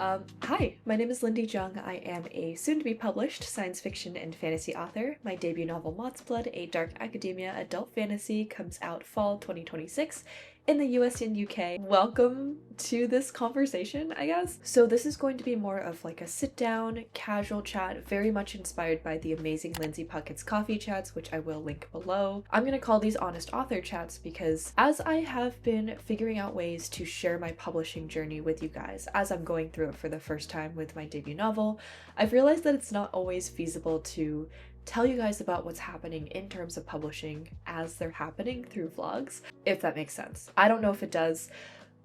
Hi, my name is Lindy Jung. I am a soon-to-be published science fiction and fantasy author. My debut novel, Mothsblood, a dark academia adult fantasy, comes out fall 2026 in the US and UK. Welcome to this conversation, I guess. So this is going to be more of like a sit-down, casual chat, very much inspired by the amazing Lindsay Puckett's coffee chats, which I will link below. I'm gonna call these honest author chats because as I have been figuring out ways to share my publishing journey with you guys, as I'm going through it for the first time with my debut novel, I've realized that it's not always feasible to tell you guys about what's happening in terms of publishing as they're happening through vlogs, if that makes sense. I don't know if it does,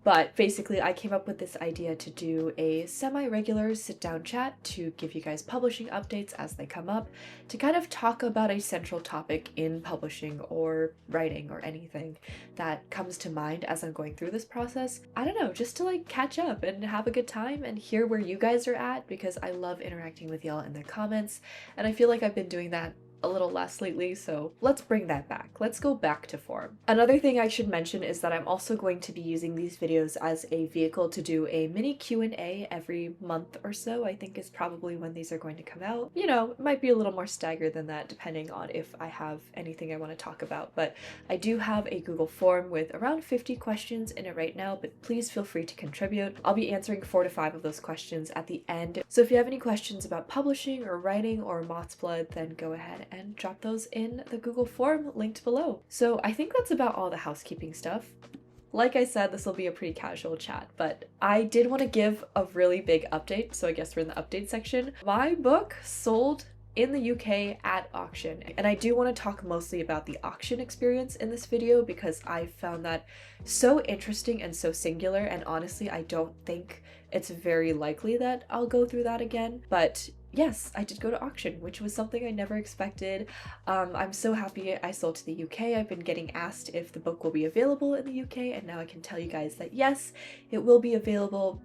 but basically I came up with this idea to do a semi-regular sit-down chat to give you guys publishing updates as they come up, to kind of talk about a central topic in publishing or writing or anything that comes to mind as I'm going through this process. I don't know, just to like catch up and have a good time and hear where you guys are at, because I love interacting with y'all in the comments, and I feel like I've been doing that a little less lately, so let's bring that back. Let's go back to form. Another thing I should mention is that I'm also going to be using these videos as a vehicle to do a mini Q&A every month or so, I think is probably when these are going to come out. You know, it might be a little more staggered than that depending on if I have anything I want to talk about, but I do have a Google form with around 50 questions in it right now, but please feel free to contribute. I'll be answering 4 to 5 of those questions at the end, so if you have any questions about publishing or writing or Mothsblood, then go ahead and drop those in the Google form linked below. So I think that's about all the housekeeping stuff. Like I said, this will be a pretty casual chat, but I did want to give a really big update, so I guess we're in the update section. My book sold in the UK at auction, and I do want to talk mostly about the auction experience in this video because I found that so interesting and so singular, and honestly I don't think it's very likely that I'll go through that again. But yes, I did go to auction, which was something I never expected. I'm so happy I sold to the UK. I've been getting asked if the book will be available in the UK, and now I can tell you guys that yes, it will be available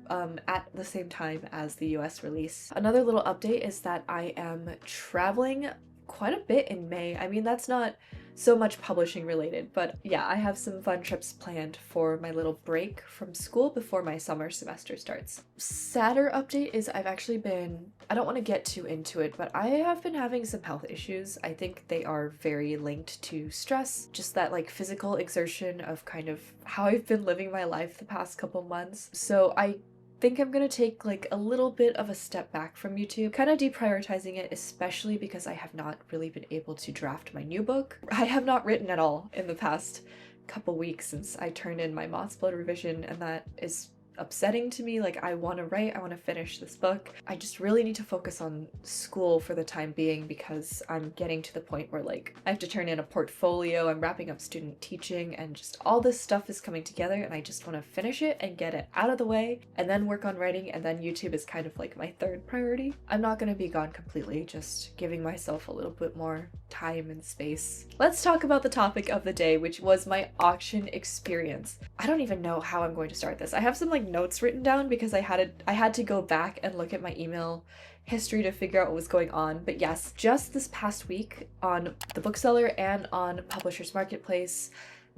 at the same time as the US release. Another little update is that I am traveling quite a bit in May. I mean, that's not so much publishing related, but yeah, I have some fun trips planned for my little break from school before my summer semester starts. Sadder update is I don't want to get too into it, but I have been having some health issues. I think they are very linked to stress, just that like physical exertion of kind of how I've been living my life the past couple months. So I think I'm gonna take like a little bit of a step back from YouTube, kind of deprioritizing it, especially because I have not really been able to draft my new book. I have not written at all in the past couple weeks since I turned in my Mothsblood revision, and that is upsetting to me. Like, I want to write, I want to finish this book. I just really need to focus on school for the time being because I'm getting to the point where like I have to turn in a portfolio, I'm wrapping up student teaching, and just all this stuff is coming together, and I just want to finish it and get it out of the way and then work on writing, and then YouTube is kind of like my third priority. I'm not going to be gone completely, just giving myself a little bit more time and space. Let's talk about the topic of the day, which was my auction experience. I don't even know how I'm going to start this. I have some like notes written down because I had to go back and look at my email history to figure out what was going on. But yes, just this past week on the bookseller and on Publishers Marketplace,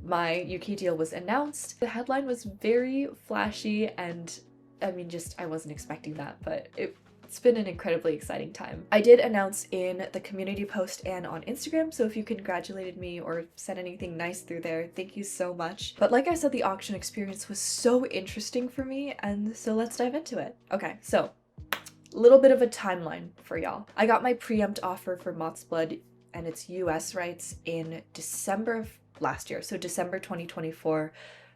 my UK deal was announced. The headline was very flashy, and I mean, just I wasn't expecting that, but it's been an incredibly exciting time. I did announce in the community post and on Instagram, so if you congratulated me or said anything nice through there, thank you so much. But like I said, the auction experience was so interesting for me, and so let's dive into it. Okay, so a little bit of a timeline for y'all. I got my preempt offer for Mothsblood and its US rights in December of last year, so December 2024,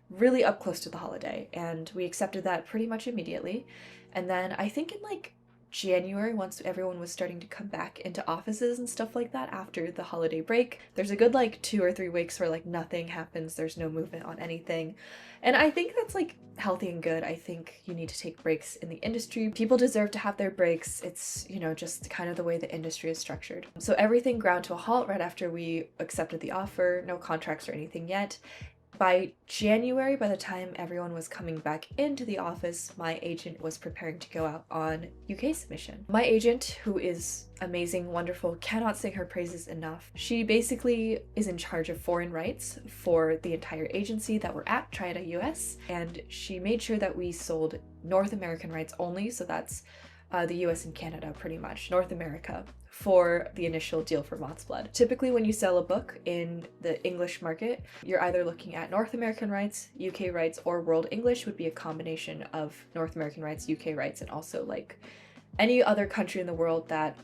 really up close to the holiday, and we accepted that pretty much immediately. And then I think in like January, once everyone was starting to come back into offices and stuff like that after the holiday break, there's a good like 2 or 3 weeks where like nothing happens, there's no movement on anything, and I think that's like healthy and good. I think you need to take breaks in the industry. People deserve to have their breaks. It's, you know, just kind of the way the industry is structured. So everything ground to a halt right after we accepted the offer. No contracts or anything yet. By January, by the time everyone was coming back into the office, my agent was preparing to go out on UK submission. My agent, who is amazing, wonderful, cannot sing her praises enough. She basically is in charge of foreign rights for the entire agency that we're at, Tradpub US, and she made sure that we sold North American rights only, so that's the US and Canada pretty much, North America, for the initial deal for Mothsblood. Typically when you sell a book in the English market, you're either looking at North American rights, UK rights, or World English would be a combination of North American rights, UK rights, and also like any other country in the world that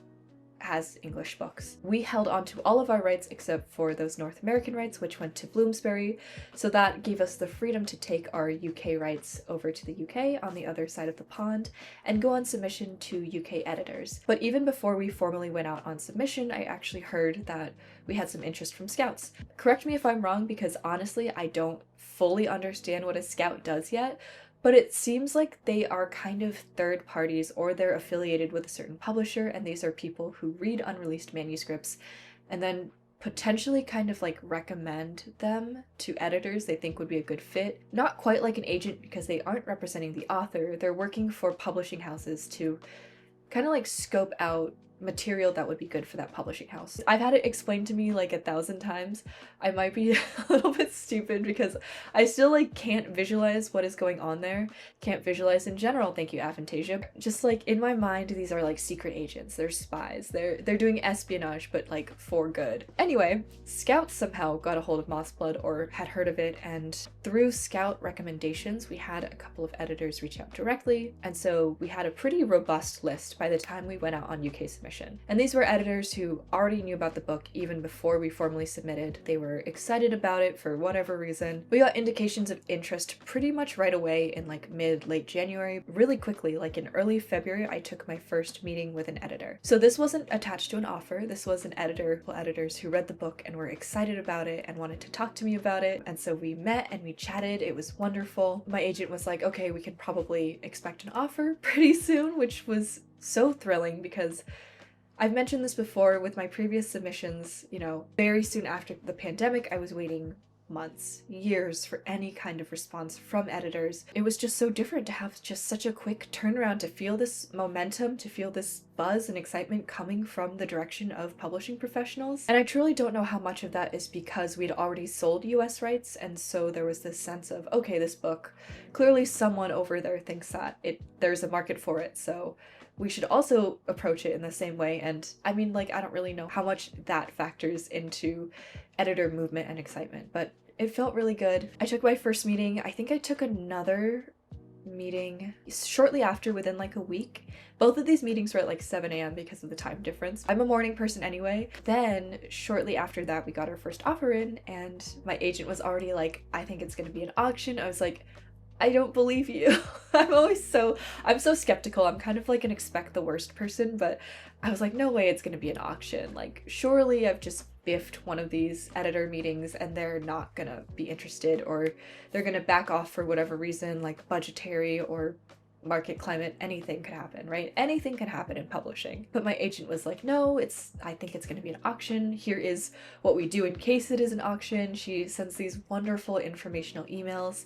has English books. We held on to all of our rights except for those North American rights, which went to Bloomsbury, so that gave us the freedom to take our UK rights over to the UK on the other side of the pond and go on submission to UK editors. But even before we formally went out on submission, I actually heard that we had some interest from scouts. Correct me if I'm wrong, because honestly I don't fully understand what a scout does yet, but it seems like they are kind of third parties, or they're affiliated with a certain publisher, and these are people who read unreleased manuscripts and then potentially kind of like recommend them to editors they think would be a good fit. Not quite like an agent, because they aren't representing the author, they're working for publishing houses to kind of like scope out material that would be good for that publishing house. I've had it explained to me like 1,000 times. I might be a little bit stupid because I still like can't visualize what is going on there. Can't visualize in general, thank you Aphantasia. Just like in my mind, these are like secret agents, they're spies, they're doing espionage, but like for good. Anyway, scouts somehow got a hold of Mothsblood, or had heard of it, and through scout recommendations we had a couple of editors reach out directly, and so we had a pretty robust list by the time we went out on UK submission. And these were editors who already knew about the book even before we formally submitted. They were excited about it for whatever reason. We got indications of interest pretty much right away in like late January. Really quickly, like in early February, I took my first meeting with an editor. So this wasn't attached to an offer. This was an editors who read the book and were excited about it and wanted to talk to me about it. And so we met and we chatted. It was wonderful. My agent was like, okay, we can probably expect an offer pretty soon, which was so thrilling because I've mentioned this before with my previous submissions, you know, very soon after the pandemic, I was waiting months, years for any kind of response from editors. It was just so different to have just such a quick turnaround, to feel this momentum, to feel this buzz and excitement coming from the direction of publishing professionals. And I truly don't know how much of that is because we'd already sold US rights, and so there was this sense of, okay, this book, clearly someone over there thinks that there's a market for it, so we should also approach it in the same way. And I mean, like, I don't really know how much that factors into editor movement and excitement, but it felt really good. I took my first meeting. I think I took another meeting shortly after, within like a week. Both of these meetings were at like 7 a.m. because of the time difference. I'm a morning person anyway. Then shortly after that, we got our first offer in, and my agent was already like, I think it's going to be an auction. I was like, I don't believe you. I'm so skeptical. I'm kind of like an expect the worst person, but I was like, no way it's gonna be an auction. Like, surely I've just biffed one of these editor meetings and they're not gonna be interested, or they're gonna back off for whatever reason, like budgetary or market climate. Anything could happen, right? Anything can happen in publishing. But my agent was like, no, I think it's going to be an auction. Here is what we do in case it is an auction. She sends these wonderful informational emails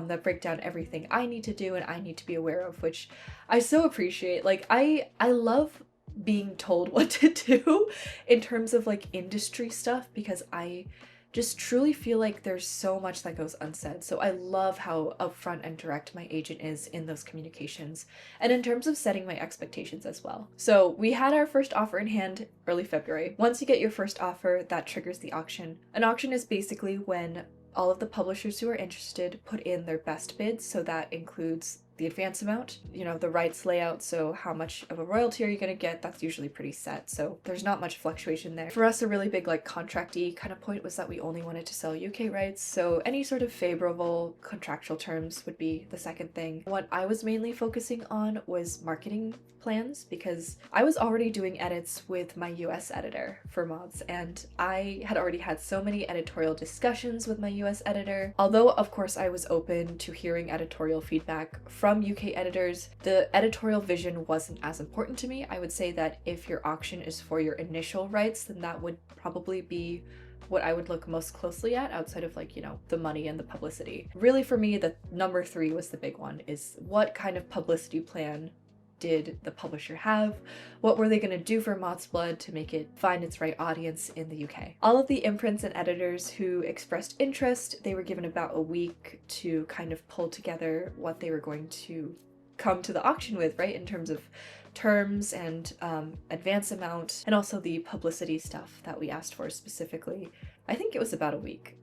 that break down everything I need to do and I need to be aware of, which I so appreciate. Like, I love being told what to do in terms of like industry stuff, because I just truly feel like there's so much that goes unsaid. So I love how upfront and direct my agent is in those communications, and in terms of setting my expectations as well. So we had our first offer in hand early February. Once you get your first offer, that triggers the auction. An auction is basically when all of the publishers who are interested put in their best bids, so that includes the advance amount, you know, the rights layout, so how much of a royalty are you going to get, that's usually pretty set, so there's not much fluctuation there. For us, a really big like contracty kind of point was that we only wanted to sell UK rights, so any sort of favorable contractual terms would be the second thing. What I was mainly focusing on was marketing plans, because I was already doing edits with my US editor for mods, and I had already had so many editorial discussions with my US editor. Although of course I was open to hearing editorial feedback from UK editors, the editorial vision wasn't as important to me. I would say that if your auction is for your initial rights, then that would probably be what I would look most closely at outside of like, you know, the money and the publicity. Really for me, the number 3 was the big one, is what kind of publicity plan did the publisher have? What were they going to do for Mothsblood to make it find its right audience in the UK? All of the imprints and editors who expressed interest, they were given about a week to kind of pull together what they were going to come to the auction with, right? In terms of terms and advance amount, and also the publicity stuff that we asked for specifically. I think it was about a week.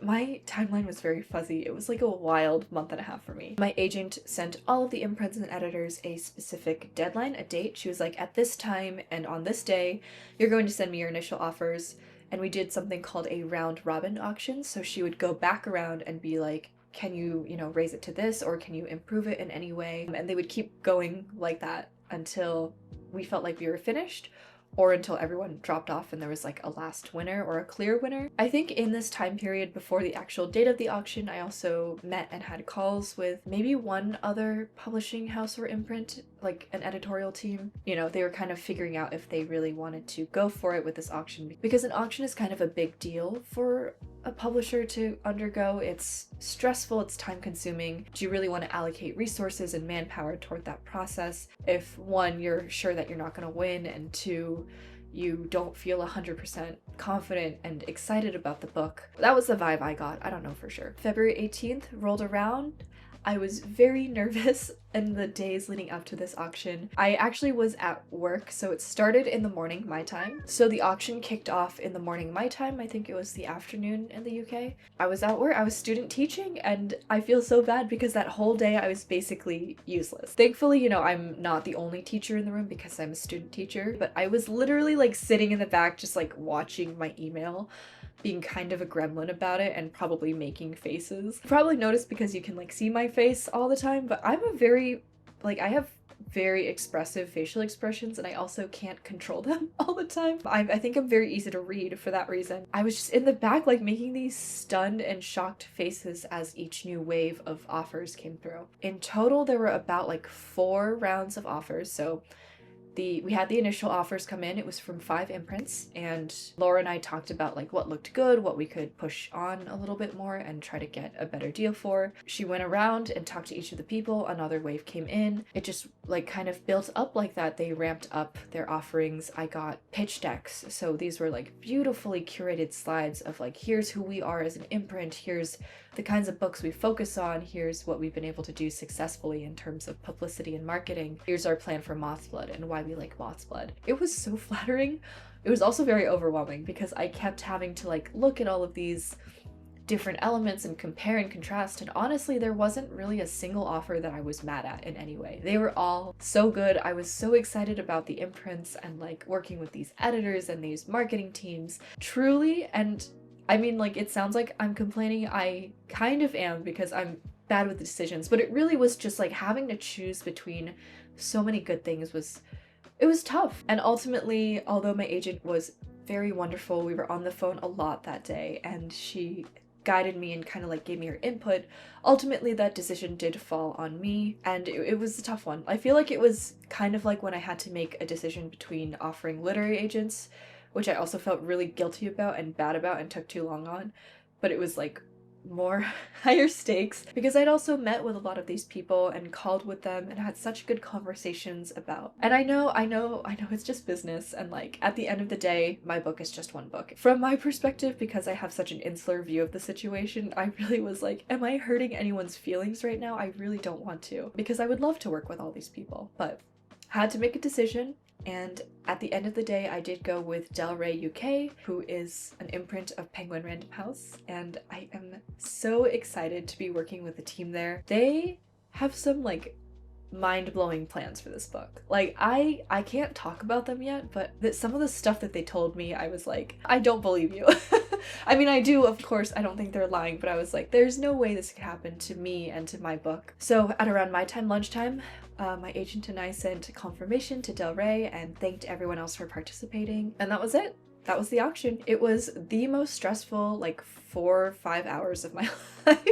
My timeline was very fuzzy. It was like a wild month and a half for me. My agent sent all of the imprints and editors a specific deadline, a date. She was like, at this time and on this day, you're going to send me your initial offers. And we did something called a round robin auction. So she would go back around and be like, can you, you know, raise it to this, or can you improve it in any way? And they would keep going like that until we felt like we were finished, or until everyone dropped off and there was like a last winner or a clear winner. I think in this time period before the actual date of the auction, I also met and had calls with maybe one other publishing house or imprint, like an editorial team. You know, they were kind of figuring out if they really wanted to go for it with this auction, because an auction is kind of a big deal for a publisher to undergo. It's stressful, it's time consuming. Do you really want to allocate resources and manpower toward that process if, one, you're sure that you're not going to win, and two, you don't feel 100% confident and excited about the book? That was the vibe I got. I don't know for sure. February 18th rolled around. I was very nervous in the days leading up to this auction. I actually was at work, so it started in the morning, my time. So the auction kicked off in the morning, my time. I think it was the afternoon in the UK. I was at work, I was student teaching, and I feel so bad because that whole day I was basically useless. Thankfully, you know, I'm not the only teacher in the room because I'm a student teacher, but I was literally like sitting in the back just like watching my email, being kind of a gremlin about it and probably making faces. You probably noticed because you can like see my face all the time, but I'm a very, like, I have very expressive facial expressions and I also can't control them all the time. I think I'm very easy to read for that reason. I was just in the back like making these stunned and shocked faces as each new wave of offers came through. In total, there were about like 4 rounds of offers, so we had the initial offers come in. It was from 5 imprints, and Laura and I talked about like what looked good, what we could push on a little bit more and try to get a better deal for. She went around and talked to each of the people. Another wave came in. It just like kind of built up like that. They ramped up their offerings. I got pitch decks. So these were like beautifully curated slides of like, here's who we are as an imprint, here's the kinds of books we focus on, here's what we've been able to do successfully in terms of publicity and marketing, here's our plan for Mothsblood and why we like Mothsblood. It was so flattering. It was also very overwhelming because I kept having to like look at all of these different elements and compare and contrast, and honestly there wasn't really a single offer that I was mad at in any way. They were all so good. I was so excited about the imprints and like working with these editors and these marketing teams, truly. And I mean, like, it sounds like I'm complaining. I kind of am because I'm bad with the decisions, but it really was just like having to choose between so many good things it was tough. And ultimately, although my agent was very wonderful, we were on the phone a lot that day and she guided me and kind of like gave me her input. Ultimately, that decision did fall on me, and it was a tough one. I feel like it was kind of like when I had to make a decision between offering literary agents, which I also felt really guilty about and bad about and took too long on, but it was like more higher stakes because I'd also met with a lot of these people and called with them and had such good conversations about, and I know it's just business, and like at the end of the day my book is just one book. From my perspective, because I have such an insular view of the situation, I really was like, am I hurting anyone's feelings right now? I really don't want to, because I would love to work with all these people, but had to make a decision. And at the end of the day, I did go with Del Rey UK, who is an imprint of Penguin Random House, and I am so excited to be working with the team there. They have some like mind-blowing plans for this book. Like I can't talk about them yet, but some of the stuff that they told me, I was like, I don't believe you. I mean, I do, of course, I don't think they're lying, but I was like, there's no way this could happen to me and to my book. So at around my time, lunchtime, my agent and I sent confirmation to Del Rey and thanked everyone else for participating, and that was it. That was the auction. It was the most stressful like 4 or 5 hours of my life.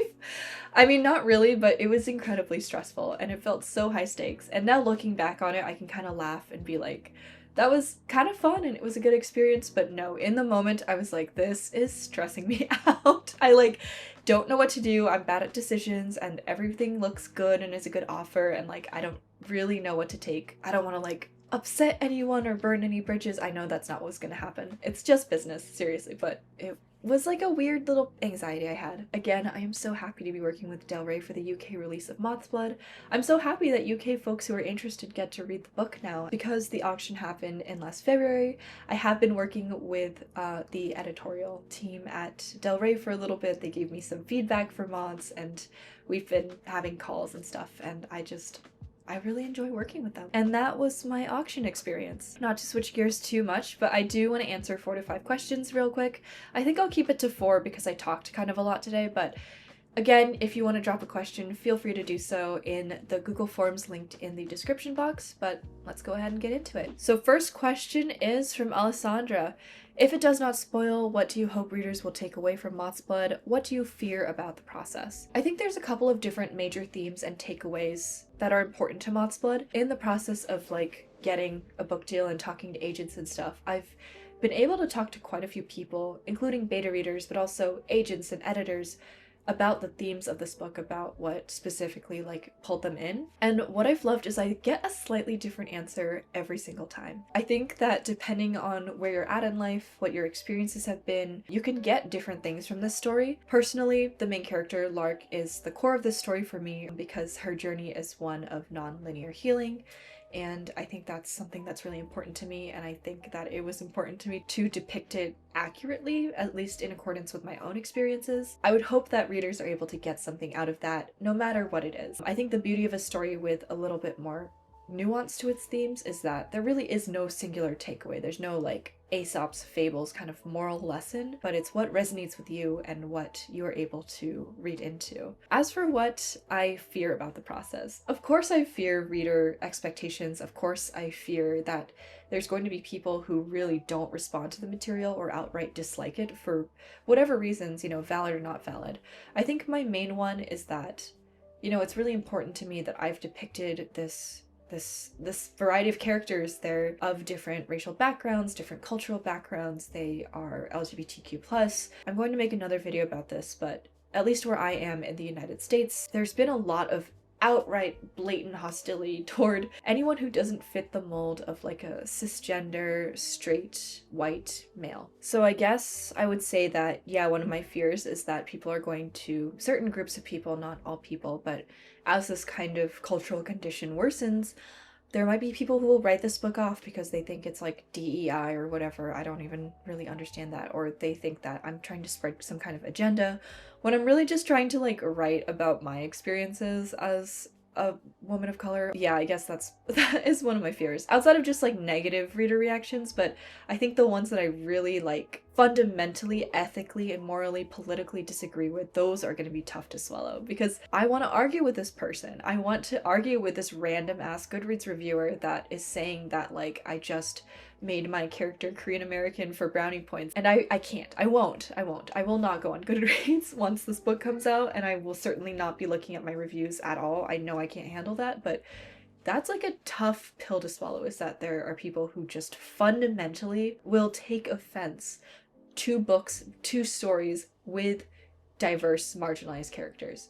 I mean, not really, but it was incredibly stressful and it felt so high stakes. And now looking back on it, I can kind of laugh and be like, that was kind of fun and it was a good experience, but no, in the moment I was like, this is stressing me out. I like don't know what to do. I'm bad at decisions and everything looks good and is a good offer and like I don't really know what to take. I don't want to like upset anyone or burn any bridges. I know that's not what's gonna happen. It's just business, seriously, but it was like a weird little anxiety I had. Again, I am so happy to be working with Del Rey for the UK release of Mothsblood. I'm so happy that UK folks who are interested get to read the book now because the auction happened in last February. I have been working with the editorial team at Del Rey for a little bit. They gave me some feedback for mods and we've been having calls and stuff, and I really enjoy working with them. And that was my auction experience. Not to switch gears too much, but I do want to answer 4 to 5 questions real quick. I think I'll keep it to 4 because I talked kind of a lot today, but again, if you want to drop a question, feel free to do so in the Google Forms linked in the description box, but let's go ahead and get into it. So first question is from Alessandra. If it does not spoil, what do you hope readers will take away from Mothsblood? What do you fear about the process? I think there's a couple of different major themes and takeaways that are important to Mothsblood. In the process of like getting a book deal and talking to agents and stuff, I've been able to talk to quite a few people, including beta readers, but also agents and editors, about the themes of this book, about what specifically like pulled them in. And what I've loved is I get a slightly different answer every single time. I think that depending on where you're at in life, what your experiences have been, you can get different things from this story. Personally, the main character, Lark, is the core of this story for me because her journey is one of non-linear healing. And I think that's something that's really important to me, and I think that it was important to me to depict it accurately, at least in accordance with my own experiences. I would hope that readers are able to get something out of that, no matter what it is. I think the beauty of a story with a little bit more nuance to its themes is that there really is no singular takeaway. There's no like Aesop's fables kind of moral lesson, but it's what resonates with you and what you are able to read into. As for what I fear about the process, of course I fear reader expectations. Of course I fear that there's going to be people who really don't respond to the material or outright dislike it for whatever reasons, you know, valid or not valid. I think my main one is that, you know, it's really important to me that I've depicted this variety of characters. They're of different racial backgrounds, different cultural backgrounds. They are LGBTQ+. I'm going to make another video about this, but at least where I am in the United States, there's been a lot of outright blatant hostility toward anyone who doesn't fit the mold of like a cisgender, straight, white male. So I guess I would say that, yeah, one of my fears is that people are going to, certain groups of people, not all people, but as this kind of cultural condition worsens, there might be people who will write this book off because they think it's like DEI or whatever. I don't even really understand that. Or they think that I'm trying to spread some kind of agenda when I'm really just trying to like write about my experiences as a woman of color. Yeah, I guess that is one of my fears. Outside of just like negative reader reactions, but I think the ones that I really like fundamentally, ethically, and morally, politically disagree with, those are going to be tough to swallow because I want to argue with this person. I want to argue with this random ass Goodreads reviewer that is saying that like I just made my character Korean American for brownie points, and I can't. I won't. I will not go on Goodreads once this book comes out, and I will certainly not be looking at my reviews at all. I know I can't handle that, but that's like a tough pill to swallow, is that there are people who just fundamentally will take offense to books, to stories with diverse marginalized characters.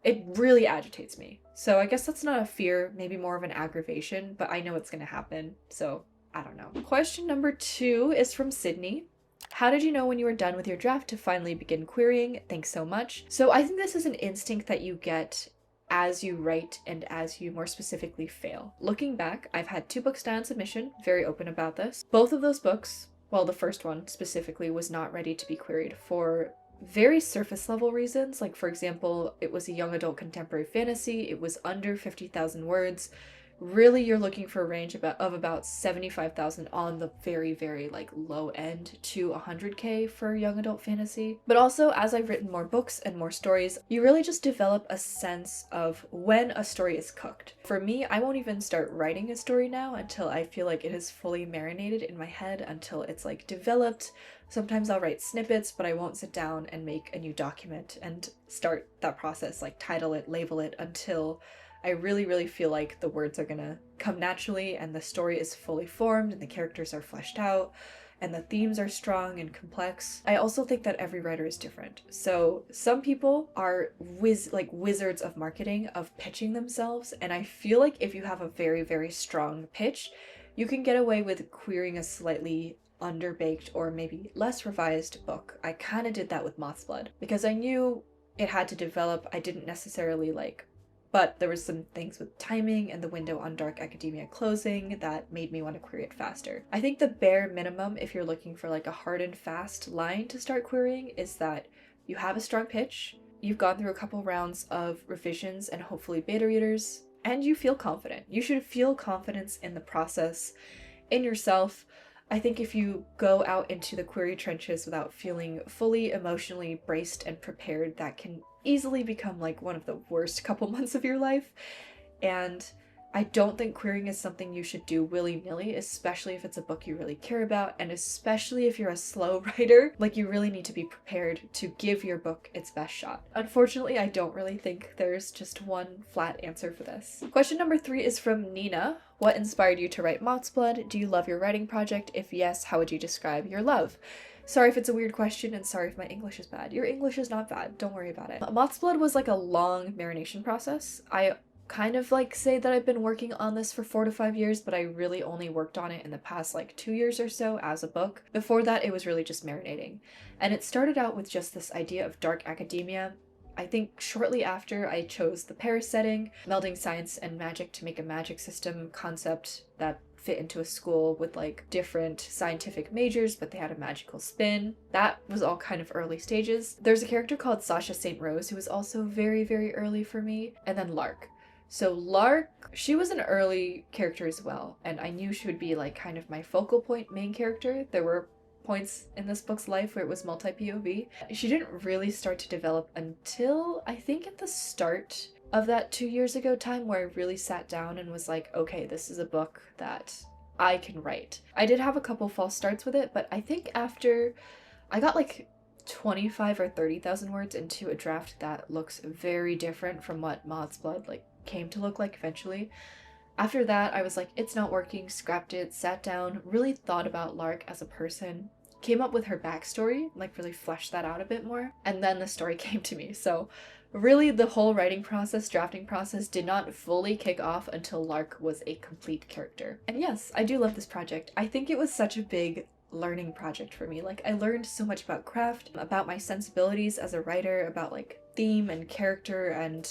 It really agitates me. So I guess that's not a fear, maybe more of an aggravation, but I know it's gonna happen, so I don't know. Question number 2 is from Sydney. How did you know when you were done with your draft to finally begin querying? Thanks so much. So I think this is an instinct that you get as you write and as you more specifically fail. Looking back, I've had 2 books die on submission, very open about this. Both of those books, well, the first one specifically, was not ready to be queried for very surface level reasons. Like, for example, it was a young adult contemporary fantasy. It was under 50,000 words. Really, you're looking for a range of about 75,000 on the very, very like low end to 100K for young adult fantasy. But also, as I've written more books and more stories, you really just develop a sense of when a story is cooked. For me, I won't even start writing a story now until I feel like it is fully marinated in my head, until it's like developed. Sometimes I'll write snippets, but I won't sit down and make a new document and start that process, like title it, label it, until I really, really feel like the words are gonna come naturally and the story is fully formed and the characters are fleshed out and the themes are strong and complex. I also think that every writer is different. So some people are wizards of marketing, of pitching themselves, and I feel like if you have a very, very strong pitch, you can get away with queering a slightly underbaked or maybe less revised book. I kind of did that with Mothsblood because I knew it had to develop. I didn't necessarily but there was some things with timing and the window on dark academia closing that made me want to query it faster. I think the bare minimum, if you're looking for like a hard and fast line to start querying, is that you have a strong pitch, you've gone through a couple rounds of revisions and hopefully beta readers, and you feel confident. You should feel confidence in the process, in yourself. I think if you go out into the query trenches without feeling fully emotionally braced and prepared, that can easily become like one of the worst couple months of your life. And I don't think querying is something you should do willy-nilly, especially if it's a book you really care about, and especially if you're a slow writer. Like, you really need to be prepared to give your book its best shot. Unfortunately, I don't really think there's just one flat answer for this. Question number 3 is from Nina. What inspired you to write Mothsblood? Do you love your writing project? If yes, how would you describe your love? Sorry if it's a weird question, and sorry if my English is bad. Your English is not bad, don't worry about it. Mothsblood was like a long marination process. I kind of say that I've been working on this for 4 to 5 years, but I really only worked on it in the past 2 years or so as a book. Before that, it was really just marinating. And it started out with just this idea of dark academia. I think shortly after I chose the Paris setting, melding science and magic to make a magic system concept that fit into a school with different scientific majors, but they had a magical spin. That was all kind of early stages. There's a character called Sasha St. Rose who was also very, very early for me. And then Lark. So Lark, she was an early character as well, and I knew she would be kind of my focal point main character. There were points in this book's life where it was multi-POV. She didn't really start to develop until I think at the start of that 2 years ago time where I really sat down and was like, okay, this is a book that I can write. I did have a couple false starts with it, but I think after I got 25 or 30,000 words into a draft that looks very different from what Mothsblood came to look like eventually. After that, I was like, it's not working, scrapped it, sat down, really thought about Lark as a person, came up with her backstory, really fleshed that out a bit more, and then the story came to me. So really the whole writing process, drafting process, did not fully kick off until Lark was a complete character. And yes, I do love this project. I think it was such a big learning project for me. I learned so much about craft, about my sensibilities as a writer, about theme and character, and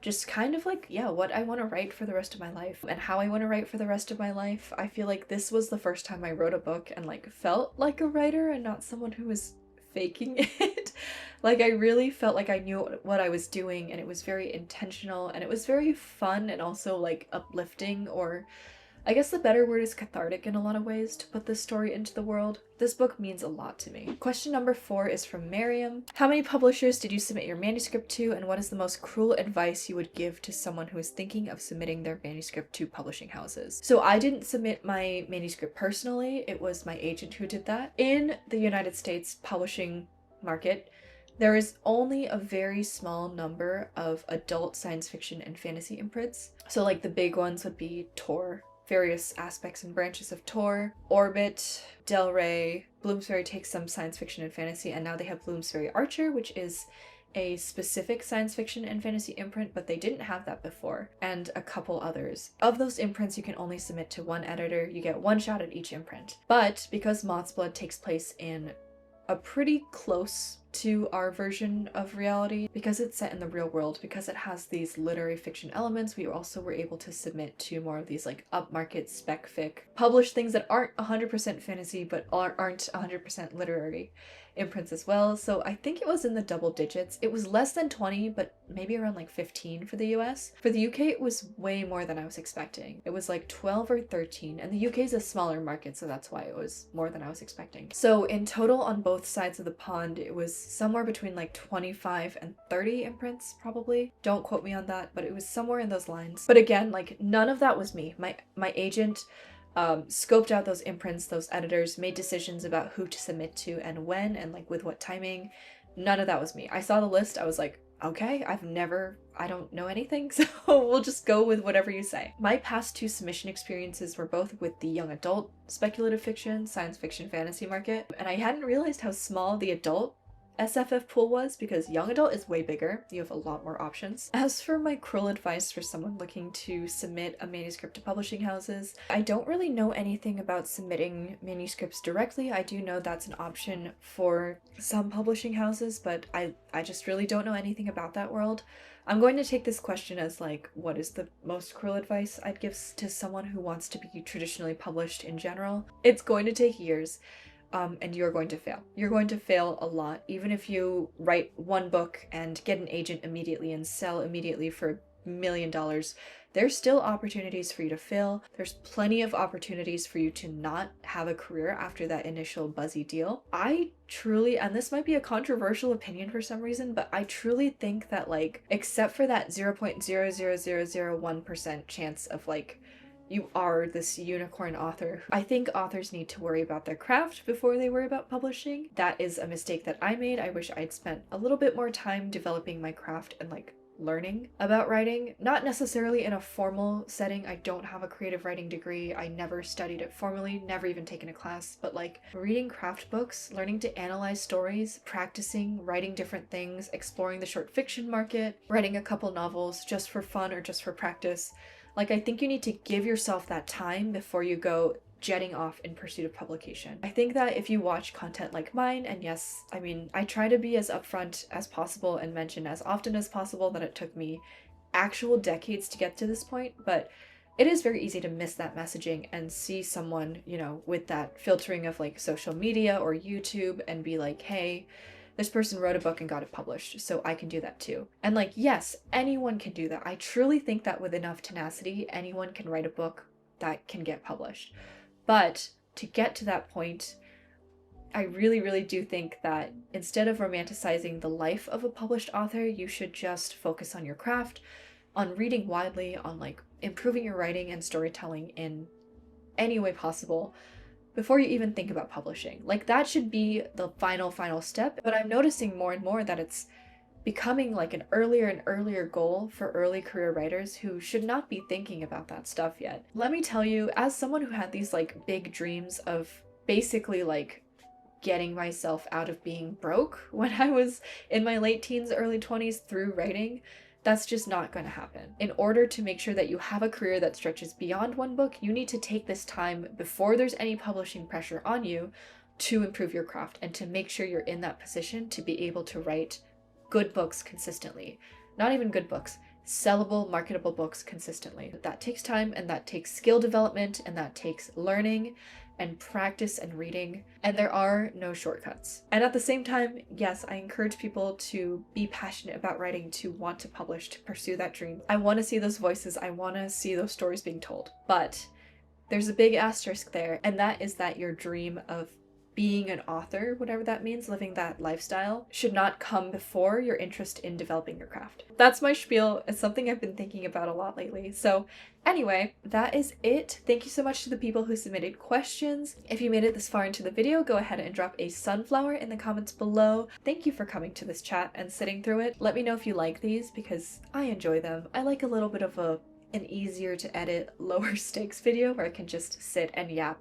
just kind of what I want to write for the rest of my life and how I want to write for the rest of my life. I feel like this was the first time I wrote a book and felt like a writer and not someone who was faking it. I really felt like I knew what I was doing, and it was very intentional, and it was very fun and also uplifting, or I guess the better word is cathartic in a lot of ways, to put this story into the world. This book means a lot to me. Question number 4 is from Miriam. How many publishers did you submit your manuscript to, and what is the most cruel advice you would give to someone who is thinking of submitting their manuscript to publishing houses? So I didn't submit my manuscript personally. It was my agent who did that. In the United States publishing market, there is only a very small number of adult science fiction and fantasy imprints. So the big ones would be Tor, various aspects and branches of Tor, Orbit, Del Rey. Bloomsbury takes some science fiction and fantasy, and now they have Bloomsbury Archer, which is a specific science fiction and fantasy imprint, but they didn't have that before, and a couple others. Of those imprints, you can only submit to one editor. You get one shot at each imprint. But because Mothsblood takes place in a pretty close to our version of reality, because it's set in the real world, because it has these literary fiction elements, we also were able to submit to more of these upmarket spec fic, publish things that aren't 100% fantasy but aren't 100% literary imprints as well. So I think it was in the double digits. It was less than 20, but maybe around 15 for the US. For the UK, it was way more than I was expecting. It was 12 or 13, and the UK is a smaller market, so that's why it was more than I was expecting. So in total on both sides of the pond, it was somewhere between 25 and 30 imprints, probably. Don't quote me on that, but it was somewhere in those lines. But again, none of that was me. My agent scoped out those imprints, those editors, made decisions about who to submit to and when, and with what timing. None of that was me. I saw the list, I was like, okay, I don't know anything, so we'll just go with whatever you say. My past 2 submission experiences were both with the young adult speculative fiction, science fiction, fantasy market, and I hadn't realized how small the adult SFF pool was, because young adult is way bigger. You have a lot more options. As for my cruel advice for someone looking to submit a manuscript to publishing houses, I don't really know anything about submitting manuscripts directly. I do know that's an option for some publishing houses, but I just really don't know anything about that world. I'm going to take this question as like, what is the most cruel advice I'd give to someone who wants to be traditionally published in general? It's going to take years. And you're going to fail. You're going to fail a lot. Even if you write one book and get an agent immediately and sell immediately for $1 million, there's still opportunities for you to fail. There's plenty of opportunities for you to not have a career after that initial buzzy deal. I truly, and this might be a controversial opinion for some reason, but I truly think that, like, except for that 0.00001% chance of, like, you are this unicorn author, I think authors need to worry about their craft before they worry about publishing. That is a mistake that I made. I wish I'd spent a little bit more time developing my craft and like learning about writing, not necessarily in a formal setting. I don't have a creative writing degree. I never studied it formally, never even taken a class, but like reading craft books, learning to analyze stories, practicing writing different things, exploring the short fiction market, writing a couple novels just for fun or just for practice. Like, I think you need to give yourself that time before you go jetting off in pursuit of publication. I think that if you watch content like mine, and yes, I mean, I try to be as upfront as possible and mention as often as possible that it took me actual decades to get to this point, but it is very easy to miss that messaging and see someone, you know, with that filtering of like social media or YouTube and be like, hey, this person wrote a book and got it published, so I can do that too. And like, yes, anyone can do that. I truly think that with enough tenacity, anyone can write a book that can get published. But to get to that point, I really, really do think that instead of romanticizing the life of a published author, you should just focus on your craft, on reading widely, on like improving your writing and storytelling in any way possible, before you even think about publishing. Like, that should be the final step. But I'm noticing more and more that it's becoming like an earlier and earlier goal for early career writers who should not be thinking about that stuff yet. Let me tell you, as someone who had these like big dreams of basically like getting myself out of being broke when I was in my late teens, early 20s through writing, that's just not going to happen. In order to make sure that you have a career that stretches beyond one book, you need to take this time before there's any publishing pressure on you to improve your craft and to make sure you're in that position to be able to write good books consistently. Not even good books, sellable, marketable books consistently. That takes time, and that takes skill development, and that takes learning and practice and reading, and there are no shortcuts. And at the same time, yes, I encourage people to be passionate about writing, to want to publish, to pursue that dream. I want to see those voices, I want to see those stories being told. But there's a big asterisk there, and that is that your dream of being an author, whatever that means, living that lifestyle, should not come before your interest in developing your craft. That's my spiel. It's something I've been thinking about a lot lately. So anyway, that is it. Thank you so much to the people who submitted questions. If you made it this far into the video, go ahead and drop a sunflower in the comments below. Thank you for coming to this chat and sitting through it. Let me know if you like these, because I enjoy them. I like a little bit of an easier to edit, lower stakes video where I can just sit and yap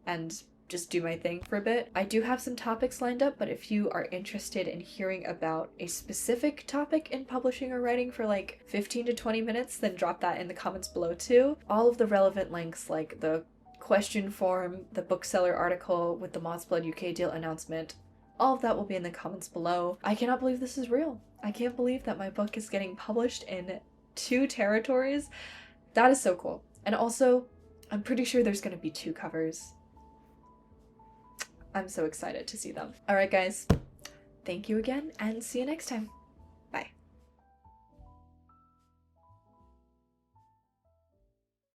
and just do my thing for a bit. I do have some topics lined up, but if you are interested in hearing about a specific topic in publishing or writing for like 15 to 20 minutes, then drop that in the comments below too. All of the relevant links, like the question form, the bookseller article with the Mothsblood UK deal announcement, all of that will be in the comments below. I cannot believe this is real. I can't believe that my book is getting published in 2 territories. That is so cool. And also, I'm pretty sure there's going to be 2 covers. I'm so excited to see them. Alright guys, thank you again, and see you next time.